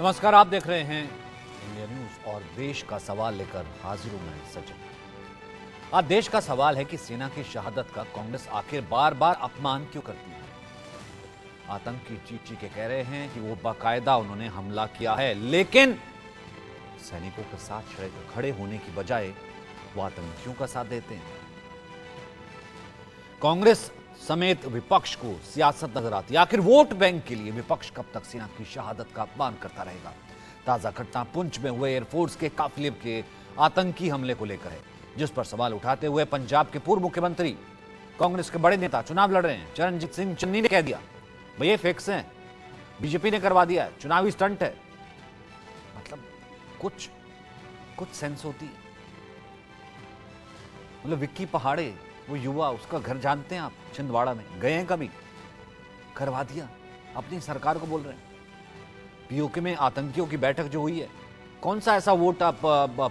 नमस्कार, आप देख रहे हैं इंडिया न्यूज और देश का सवाल लेकर हाजिर हूं मैं सचिन। आज देश का सवाल है कि सेना की शहादत का कांग्रेस आखिर बार बार अपमान क्यों करती है। आतंकी चीख के कह रहे हैं कि वो बाकायदा उन्होंने हमला किया है, लेकिन सैनिकों के साथ खड़े होने की बजाय वो आतंकियों का साथ देते हैं। कांग्रेस समेत विपक्ष को सियासत नजर आती है। आखिर वोट बैंक के लिए विपक्ष कब तक सेना की शहादत का अपमान करता रहेगा। ताजा घटना पुंछ में हुए एयरफोर्स के काफिले के आतंकी हमले को लेकर है, जिस पर सवाल उठाते हुए पंजाब के पूर्व मुख्यमंत्री कांग्रेस के बड़े नेता चुनाव लड़ रहे हैं चरणजीत सिंह चन्नी ने कह दिया, भैया फिक्स हैं, बीजेपी ने करवा दिया है, चुनावी स्टंट है। मतलब कुछ सेंस होती है। मतलब विक्की पहाड़े, वो युवा, उसका घर जानते हैं आप, छिंदवाड़ा में गए हैं कभी? करवा दिया, अपनी सरकार को बोल रहे हैं। पीओके में आतंकियों की बैठक जो हुई है, कौन सा ऐसा वोट आप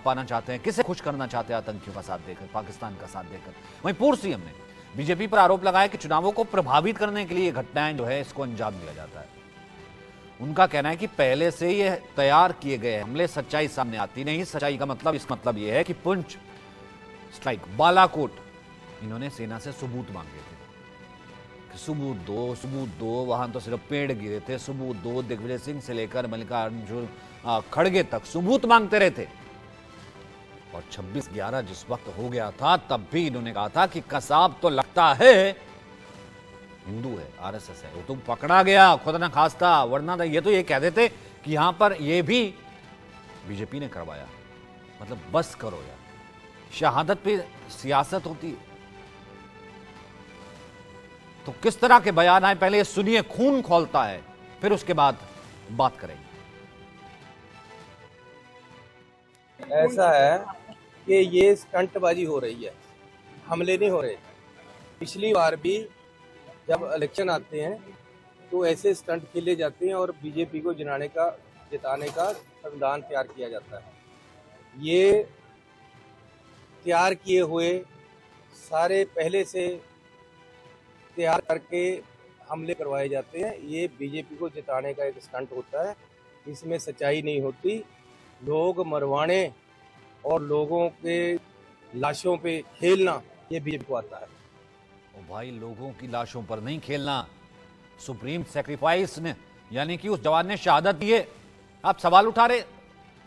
पाना चाहते हैं? किसे खुश करना चाहते हैं आतंकियों का साथ देकर, पाकिस्तान का साथ देकर? वहीं पूर्व सीएम ने बीजेपी पर आरोप लगाया कि चुनावों को प्रभावित करने के लिए घटनाएं जो है इसको अंजाम दिया जाता है। उनका कहना है कि पहले से ये तैयार किए गए हमले सच्चाई सामने आती नहीं। सच्चाई का मतलब इस मतलब ये है कि पुंछ स्ट्राइक, बालाकोट, इन्होंने सेना से सबूत मांगे थे कि सबूत दो। वहां तो सिर्फ पेड़ गिरे थे, सबूत दो। दिग्विजय सिंह से लेकर मल्लिकार्जुन खड़गे तक सबूत मांगते रहे थे। और 26/11 जिस वक्त हो गया था, तब भी इन्होंने कहा था कि कसाब तो लगता है हिंदू है, आरएसएस है, वो तो पकड़ा गया खुदा ना खास्ता, वरना ये तो ये कह देते कि यहां पर ये भी बीजेपी ने करवाया। मतलब बस करो यार, शहादत पे सियासत होती है तो किस तरह के बयान आए, पहले सुनिए, खून खौलता है, फिर उसके बाद बात करेंगे। ऐसा है कि ये स्टंटबाजी हो रही है, हमले नहीं हो रहे। पिछली बार भी जब इलेक्शन आते हैं तो ऐसे स्टंट खेले जाते हैं और बीजेपी को जिताने का संविधान तैयार किया जाता है। ये तैयार किए हुए सारे पहले से तैयार करके हमले करवाए जाते हैं। ये बीजेपी को जिताने का एक स्टंट होता है, इसमें सच्चाई नहीं होती। लोग मरवाने और लोगों के लाशों पे खेलना, ये बीजेपी को आता है। ओ भाई, लोगों की लाशों पर नहीं खेलना, सुप्रीम सैक्रिफाइस ने, यानी कि उस जवान ने शहादत दी है। आप सवाल उठा रहे,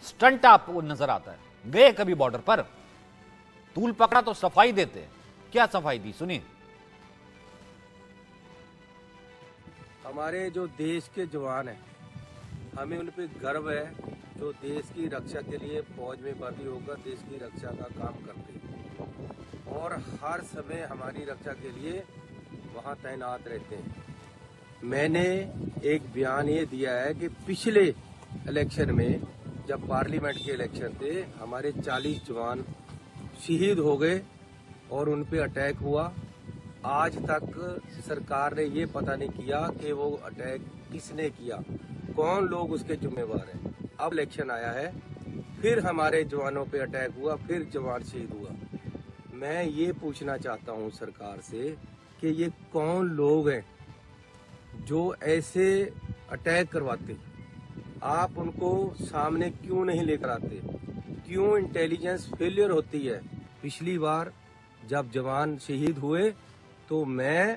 स्टंट आपको नजर आता है। गए कभी बॉर्डर पर? तूल पकड़ा तो सफाई देते हैं। क्या सफाई दी, सुनिए। हमारे जो देश के जवान हैं, हमें उन पे गर्व है, जो देश की रक्षा के लिए फौज में भर्ती होकर देश की रक्षा का काम करते हैं और हर समय हमारी रक्षा के लिए वहां तैनात रहते हैं। मैंने एक बयान ये दिया है कि पिछले इलेक्शन में, जब पार्लियामेंट के इलेक्शन थे, हमारे 40 जवान शहीद हो गए और उन पे अटैक हुआ। आज तक सरकार ने ये पता नहीं किया कि वो अटैक किसने किया, कौन लोग उसके जिम्मेवार हैं। अब इलेक्शन आया है, फिर हमारे जवानों पे अटैक हुआ, फिर जवान शहीद हुआ। मैं ये पूछना चाहता हूँ सरकार से कि ये कौन लोग हैं जो ऐसे अटैक करवाते? आप उनको सामने क्यों नहीं लेकर आते? क्यों इंटेलिजेंस फेलियर होती है? पिछली बार जब जवान शहीद हुए तो मैं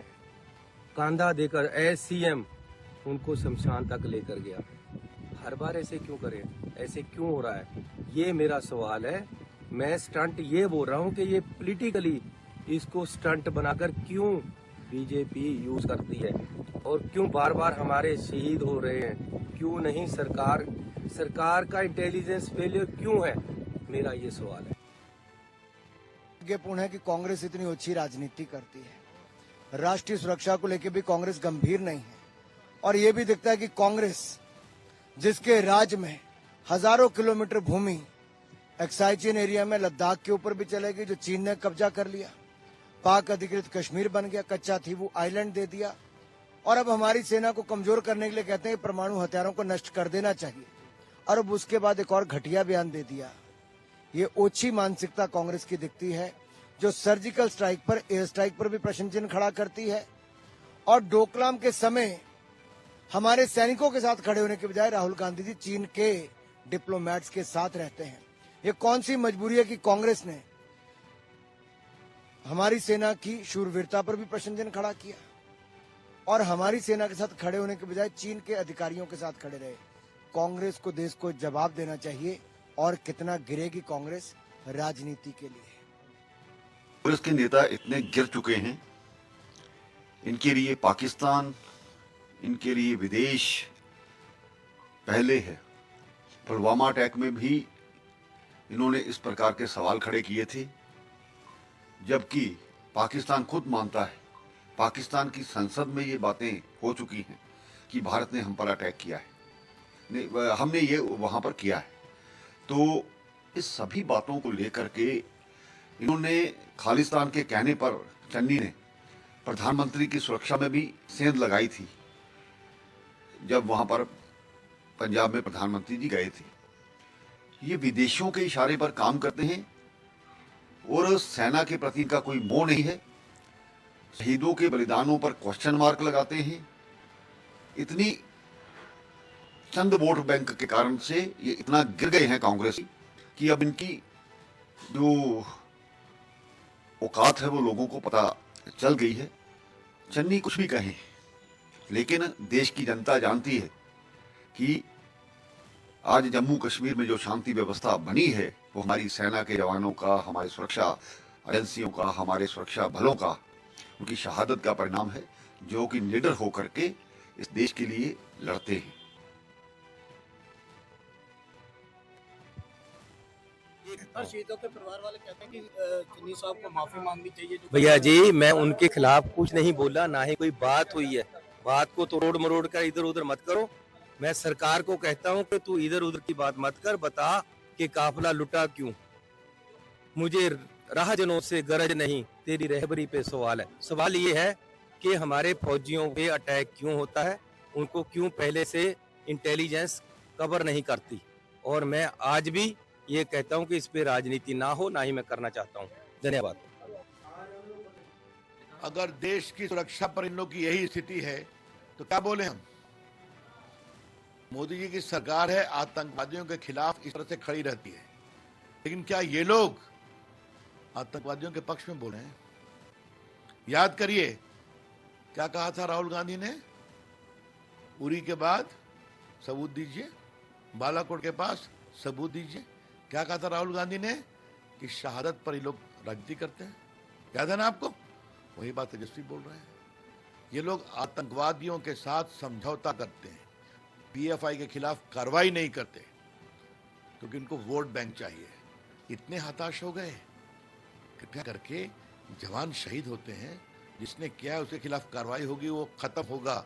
कंधा देकर एज सीएम उनको शमशान तक लेकर गया। हर बार ऐसे क्यों करें? ऐसे क्यों हो रहा है? ये मेरा सवाल है। मैं स्टंट ये बोल रहा हूँ कि ये पॉलिटिकली इसको स्टंट बनाकर क्यों बीजेपी यूज करती है और क्यों बार बार हमारे शहीद हो रहे हैं? क्यों नहीं सरकार का इंटेलिजेंस फेलियर क्यों है? मेरा ये सवाल है। दुर्भाग्यपूर्ण है कि कांग्रेस इतनी अच्छी राजनीति करती है। राष्ट्रीय सुरक्षा को लेकर भी कांग्रेस गंभीर नहीं है और ये भी दिखता है कि कांग्रेस, जिसके राज्य में हजारों किलोमीटर भूमि एक्साइचिन एरिया में लद्दाख के ऊपर भी चलेगी, जो चीन ने कब्जा कर लिया, पाक अधिकृत कश्मीर बन गया, कच्चा थीवू आइलैंड दे दिया और अब हमारी सेना को कमजोर करने के लिए कहते हैं परमाणु हथियारों को नष्ट कर देना चाहिए और अब उसके बाद एक और घटिया बयान दे दिया। ये ओछी मानसिकता कांग्रेस की दिखती है, जो सर्जिकल स्ट्राइक पर, एयर स्ट्राइक पर भी प्रश्न चिन्ह खड़ा करती है और डोकलाम के समय हमारे सैनिकों के साथ खड़े होने के बजाय राहुल गांधी जी चीन के डिप्लोमेट्स के साथ रहते हैं। ये कौन सी मजबूरी है कि कांग्रेस ने हमारी सेना की शूरवीरता पर भी प्रशंसन खड़ा किया और हमारी सेना के साथ खड़े होने के बजाय चीन के अधिकारियों के साथ खड़े रहे। कांग्रेस को देश को जवाब देना चाहिए और कितना गिरेगी कांग्रेस राजनीति के लिए। कांग्रेस के नेता इतने गिर चुके हैं, इनके लिए पाकिस्तान, इनके लिए विदेश पहले है। पुलवामा अटैक में भी इन्होंने इस प्रकार के सवाल खड़े किए थे, जबकि पाकिस्तान खुद मानता है, पाकिस्तान की संसद में ये बातें हो चुकी हैं कि भारत ने हम पर अटैक किया है, हमने ये वहां पर किया है। तो इस सभी बातों को लेकर के इन्होंने खालिस्तान के कहने पर चन्नी ने प्रधानमंत्री की सुरक्षा में भी सेंध लगाई थी जब वहां पर पंजाब में प्रधानमंत्री जी गए थे। ये विदेशों के इशारे पर काम करते हैं और सेना के प्रति इनका कोई मोह नहीं है। शहीदों के बलिदानों पर क्वेश्चन मार्क लगाते हैं। इतनी चंद वोट बैंक के कारण से ये इतना गिर गए हैं कांग्रेस कि अब इनकी जो औकात है वो लोगों को पता चल गई है। चन्नी कुछ भी कहें, लेकिन देश की जनता जानती है कि आज जम्मू कश्मीर में जो शांति व्यवस्था बनी है वो हमारी सेना के जवानों का, हमारी सुरक्षा एजेंसियों का, हमारे सुरक्षा बलों का, उनकी शहादत का परिणाम है, जो कि निडर होकर के इस देश के लिए लड़ते हैं। हर शहीदों के परिवार वाले कहते हैं कि चन्नी साहब को माफी मांगनी चाहिए। भैया जी, मैं उनके खिलाफ कुछ नहीं बोला, ना ही कोई बात हुई है। बात को तोड़ मरोड़ कर इधर उधर मत करो। मैं सरकार को कहता हूं कि तू इधर उधर की बात मत कर, बता कि काफिला लुटा क्यों। मुझे राहजनों से गरज नहीं, तेरी रहबरी पे सवाल है। सवाल ये है कि हमारे फौजियों पे अटैक क्यों होता है, उनको क्यों पहले से इंटेलिजेंस कवर नहीं करती। और मैं आज भी ये कहता हूं कि इस पे राजनीति ना हो, ना ही मैं करना चाहता हूं। धन्यवाद। अगर देश की सुरक्षा पर इन लोग की यही स्थिति है तो क्या बोले हम। मोदी जी की सरकार है, आतंकवादियों के खिलाफ इस तरह से खड़ी रहती है, लेकिन क्या ये लोग आतंकवादियों के पक्ष में बोल रहे हैं। याद करिए क्या कहा था राहुल गांधी ने, उरी के बाद सबूत दीजिए, बालाकोट के पास सबूत दीजिए। क्या कहा था राहुल गांधी ने कि शहादत पर ये लोग राजनीति करते हैं। याद है ना आपको। वही बात तेजस्वी बोल रहे हैं। ये लोग आतंकवादियों के साथ समझौता करते हैं, पीएफआई के खिलाफ कार्रवाई नहीं करते क्योंकि उनको वोट बैंक चाहिए। इतने हताश हो गए, कृपया करके जवान शहीद होते हैं, जिसने किया है उसके खिलाफ कार्रवाई होगी, वो खत्म होगा।